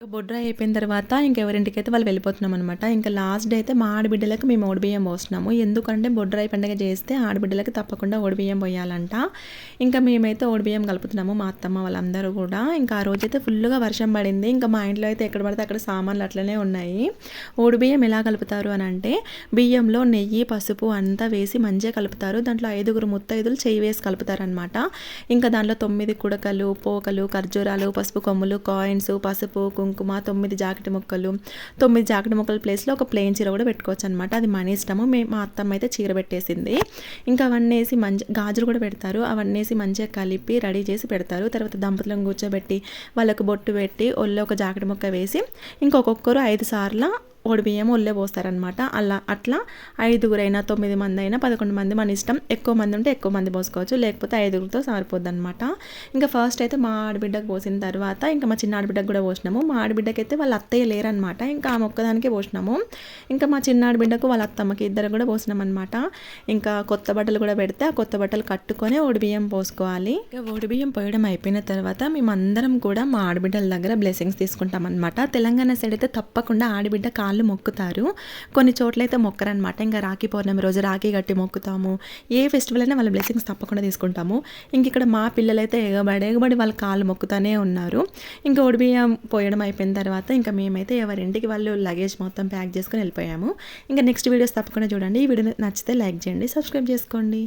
బొడ్రాయి అయిపోయిన తర్వాత ఇంకెవరింటికైతే వాళ్ళు వెళ్ళిపోతున్నామనమాట. ఇంకా లాస్ట్ డే అయితే మా ఆడబిడ్డలకి మేము ఓడిబియ్యం పోస్తున్నాము. ఎందుకంటే బొడ్రాయి పండుగ చేస్తే ఆడబిడ్డలకి తప్పకుండా ఓడిబియ్యం పోయాలంట. ఇంకా మేమైతే ఓడిబియ్యం కలుపుతున్నాము మా అత్తమ్మ వాళ్ళందరూ కూడా. ఇంకా ఆ రోజైతే ఫుల్గా వర్షం పడింది. ఇంకా మా ఇంట్లో అయితే ఎక్కడ పడితే అక్కడ సామాన్లు అట్లనే ఉన్నాయి. ఓడిబియ్యం ఎలా కలుపుతారు అని అంటే బియ్యంలో నెయ్యి, పసుపు అంతా వేసి మంచిగా కలుపుతారు. దాంట్లో 5గురు ముత్తైదులు చెయ్యి వేసి కలుపుతారనమాట. ఇంకా దాంట్లో 9 కుడకలు, పోకలు, ఖర్జూరాలు, పసుపు కొమ్ములు, కాయిన్స్, పసుపు, కుంకుమ, 9 జాకెట్ ముక్కలు, 9 జాకెట్ ముక్కల ప్లేస్లో ఒక ప్లెయిన్ చీర కూడా పెట్టుకోవచ్చు అనమాట. అది మన ఇష్టము. మా అత్తమ్మ అయితే చీర పెట్టేసింది. ఇంకా అవన్నీ వేసి గాజులు కూడా పెడతారు. అవన్నీ వేసి మంచిగా కలిపి రెడీ చేసి పెడతారు. తర్వాత దంపతులను కూర్చోబెట్టి వాళ్ళకు బొట్టు పెట్టి ఒళ్ళో ఒక జాకెట్ ముక్క వేసి ఇంకొకరు 5 సార్లు ఓడిబియ్యం ఒళ్ళే పోస్తారనమాట. అట్లా 5గురైనా 9 మంది అయినా 11 మంది మన ఇష్టం. ఎక్కువ మంది ఉంటే ఎక్కువ మంది పోసుకోవచ్చు, లేకపోతే 5గురితో సరిపోద్ది అనమాట. ఇంకా ఫస్ట్ అయితే మా ఆడబిడ్డకు పోసిన తర్వాత ఇంకా మా చిన్న ఆడబిడ్డకు కూడా పోసినాము. మా ఆడబిడ్డకి అయితే వాళ్ళ అత్తయ్య లేరనమాట. ఇంకా ఆ మొక్కదానికే పోసినాము. ఇంకా మా చిన్న ఆడబిడ్డకు వాళ్ళ అత్తమ్మకి ఇద్దరు కూడా పోసినాం అనమాట. ఇంకా కొత్త బట్టలు కూడా పెడితే ఆ కొత్త బట్టలు కట్టుకొని ఓడిబియ్యం పోసుకోవాలి. ఇంకా ఓడిబియ్యం పోయడం అయిపోయిన తర్వాత మేమందరం కూడా మా ఆడబిడ్డల దగ్గర బ్లెస్సింగ్స్ తీసుకుంటాం అనమాట. తెలంగాణ సైడ్ అయితే తప్పకుండా ఆడబిడ్డ కాళ్ళు మొక్కుతారు. కొన్ని చోట్లయితే మొక్కరనమాట. ఇంకా రాఖీ పౌర్ణమి రోజు రాఖీ కట్టి మొక్కుతాము. ఏ ఫెస్టివల్ అయినా వాళ్ళ బ్లెస్సింగ్స్ తప్పకుండా తీసుకుంటాము. ఇంక ఇక్కడ మా పిల్లలైతే ఎగబడి వాళ్ళ కాళ్ళు మొక్కుతానే ఉన్నారు. ఇంకా ఓడిబియ్యం పోయడం అయిపోయిన తర్వాత ఇంకా మేమైతే ఎవరింటికి వాళ్ళు లగేజ్ మొత్తం ప్యాక్ చేసుకొని వెళ్ళిపోయాము. ఇంకా నెక్స్ట్ వీడియోస్ తప్పకుండా చూడండి. ఈ వీడియో నచ్చితే లైక్ చేయండి, సబ్స్క్రైబ్ చేసుకోండి.